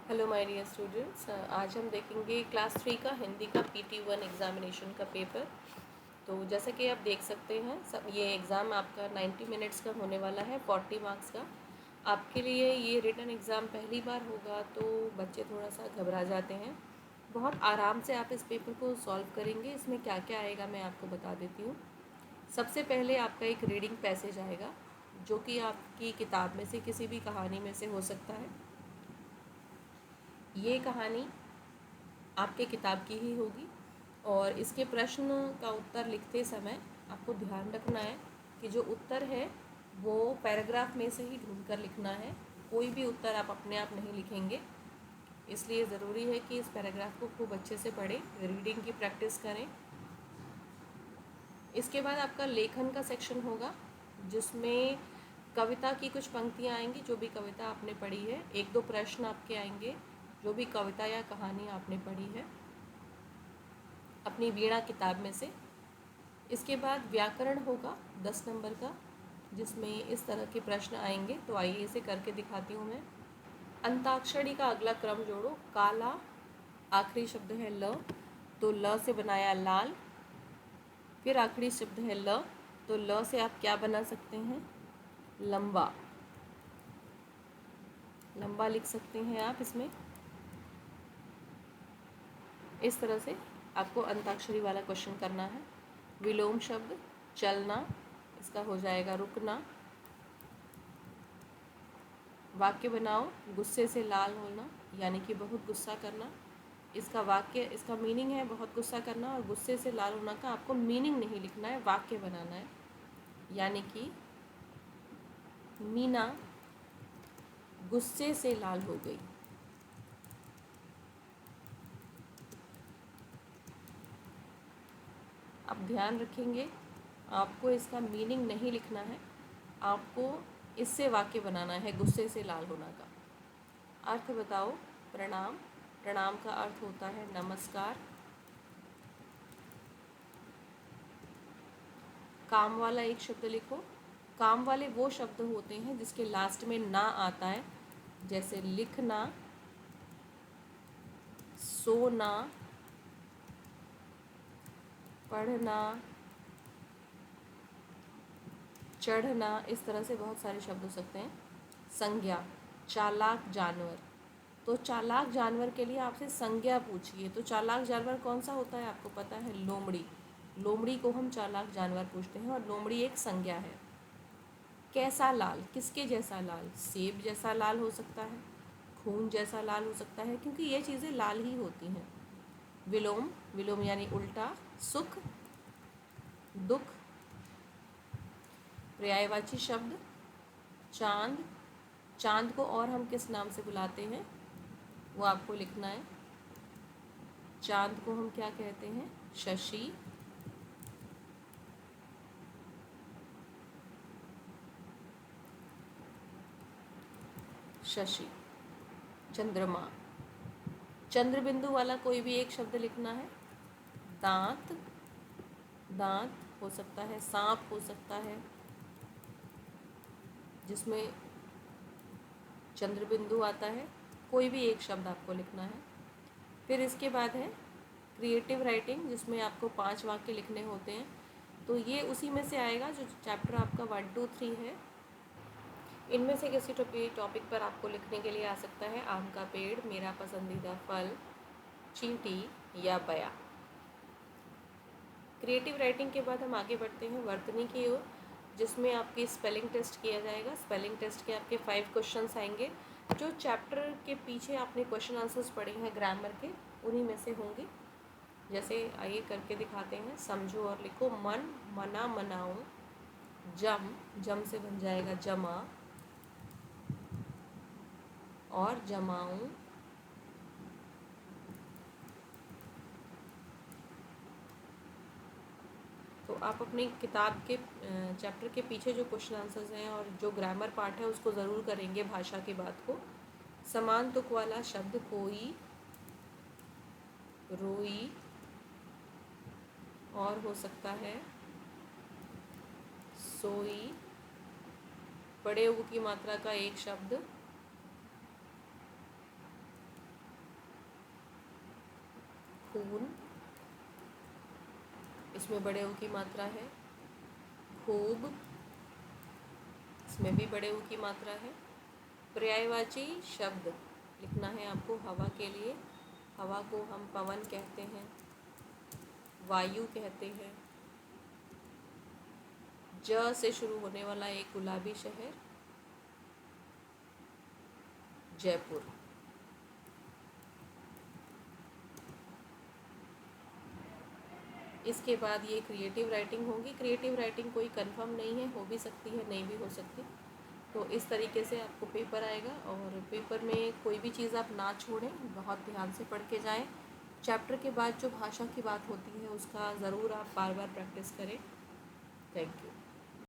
Hello my dear students, आज हम देखेंगे क्लास 3 का हिंदी का PT1 एग्ज़ामिनेशन का पेपर। तो जैसा कि आप देख सकते हैं सब ये एग्ज़ाम आपका 90 मिनट्स का होने वाला है, 40 मार्क्स का। आपके लिए ये रिटन एग्ज़ाम पहली बार होगा तो बच्चे थोड़ा सा घबरा जाते हैं। बहुत आराम से आप इस पेपर को सॉल्व करेंगे। इसमें क्या क्या आएगा मैं आपको बता देती हूँ। सबसे पहले आपका एक रीडिंग पैसेज आएगा जो कि आपकी किताब में से किसी भी कहानी में से हो सकता है। ये कहानी आपके किताब की ही होगी और इसके प्रश्न का उत्तर लिखते समय आपको ध्यान रखना है कि जो उत्तर है वो पैराग्राफ में से ही ढूंढ कर लिखना है। कोई भी उत्तर आप अपने आप नहीं लिखेंगे, इसलिए ज़रूरी है कि इस पैराग्राफ को खूब अच्छे से पढ़ें, रीडिंग की प्रैक्टिस करें। इसके बाद आपका लेखन का सेक्शन होगा जिसमें कविता की कुछ पंक्तियाँ आएंगी, जो भी कविता आपने पढ़ी है। एक दो प्रश्न आपके आएंगे, जो भी कविता या कहानी आपने पढ़ी है अपनी वीणा किताब में से। इसके बाद व्याकरण होगा 10 नंबर का, जिसमें इस तरह के प्रश्न आएंगे। तो आइए इसे करके दिखाती हूँ मैं। अंताक्षरी का अगला क्रम जोड़ो। काला आखिरी शब्द है ल, तो ल से बनाया लाल। फिर आखिरी शब्द है ल, तो ल से आप क्या बना सकते हैं? लंबा। लंबा लिख सकते हैं आप इसमें। इस तरह से आपको अंताक्षरी वाला क्वेश्चन करना है। विलोम शब्द चलना, इसका हो जाएगा रुकना। वाक्य बनाओ, गुस्से से लाल होना यानी कि बहुत गुस्सा करना। इसका वाक्य, इसका मीनिंग है बहुत गुस्सा करना, और गुस्से से लाल होना का आपको मीनिंग नहीं लिखना है, वाक्य बनाना है। यानी कि मीना गुस्से से लाल हो गई। आप ध्यान रखेंगे, आपको इसका मीनिंग नहीं लिखना है, आपको इससे वाक्य बनाना है गुस्से से लाल होना का। अर्थ बताओ। प्रणाम, प्रणाम का अर्थ होता है नमस्कार। काम वाला एक शब्द लिखो। काम वाले वो शब्द होते हैं जिसके लास्ट में ना आता है, जैसे लिखना, सोना, पढ़ना, चढ़ना। इस तरह से बहुत सारे शब्द हो सकते हैं। संज्ञा, चालाक जानवर। तो चालाक जानवर के लिए आपसे संज्ञा पूछिए, तो चालाक जानवर कौन सा होता है आपको पता है? लोमड़ी। लोमड़ी को हम चालाक जानवर पूछते हैं और लोमड़ी एक संज्ञा है। कैसा लाल, किसके जैसा लाल? सेब जैसा लाल हो सकता है, खून जैसा लाल हो सकता है, क्योंकि ये चीज़ें लाल ही होती हैं। विलोम, विलोम यानी उल्टा। सुख, दुख। पर्यायवाची शब्द चांद। चांद को और हम किस नाम से बुलाते हैं वो आपको लिखना है। चांद को हम क्या कहते हैं? शशि। शशि। चंद्रमा। चंद्र बिंदु वाला कोई भी एक शब्द लिखना है। दांत, दांत हो सकता है, सांप हो सकता है जिसमें चंद्र बिंदु आता है। कोई भी एक शब्द आपको लिखना है। फिर इसके बाद है क्रिएटिव राइटिंग, जिसमें आपको 5 वाक्य लिखने होते हैं। तो ये उसी में से आएगा जो चैप्टर आपका 1, 2, 3 है। इनमें से किसी टॉपिक पर आपको लिखने के लिए आ सकता है आम का पेड़, मेरा पसंदीदा फल, चींटी या बया। क्रिएटिव राइटिंग के बाद हम आगे बढ़ते हैं वर्तनी की ओर, जिसमें आपकी स्पेलिंग टेस्ट किया जाएगा। स्पेलिंग टेस्ट के आपके 5 क्वेश्चंस आएंगे। जो चैप्टर के पीछे आपने क्वेश्चन आंसर्स पढ़े हैं ग्रामर के, उन्हीं में से होंगे। जैसे आइए करके दिखाते हैं। समझो और लिखो। मन, मना, मनाऊं। जम, जम से बन जाएगा जमा, और जमाऊं। तो आप अपनी किताब के चैप्टर के पीछे जो क्वेश्चन आंसर्स हैं और जो ग्रामर पार्ट है उसको ज़रूर करेंगे, भाषा की बात को। समान तुक वाला शब्द कोई, रोई, और हो सकता है सोई। बड़े ऊ की मात्रा का एक शब्द खून, इसमें बड़े ऊ की मात्रा है। खूब, इसमें भी बड़े ऊ की मात्रा है। पर्यायवाची शब्द लिखना है आपको हवा के लिए। हवा को हम पवन कहते हैं, वायु कहते हैं। ज से शुरू होने वाला एक गुलाबी शहर, जयपुर। इसके बाद ये क्रिएटिव राइटिंग होगी। क्रिएटिव राइटिंग कोई कंफर्म नहीं है, हो भी सकती है, नहीं भी हो सकती। तो इस तरीके से आपको पेपर आएगा, और पेपर में कोई भी चीज़ आप ना छोड़ें, बहुत ध्यान से पढ़ के जाएं। चैप्टर के बाद जो भाषा की बात होती है उसका ज़रूर आप बार बार प्रैक्टिस करें। Thank you.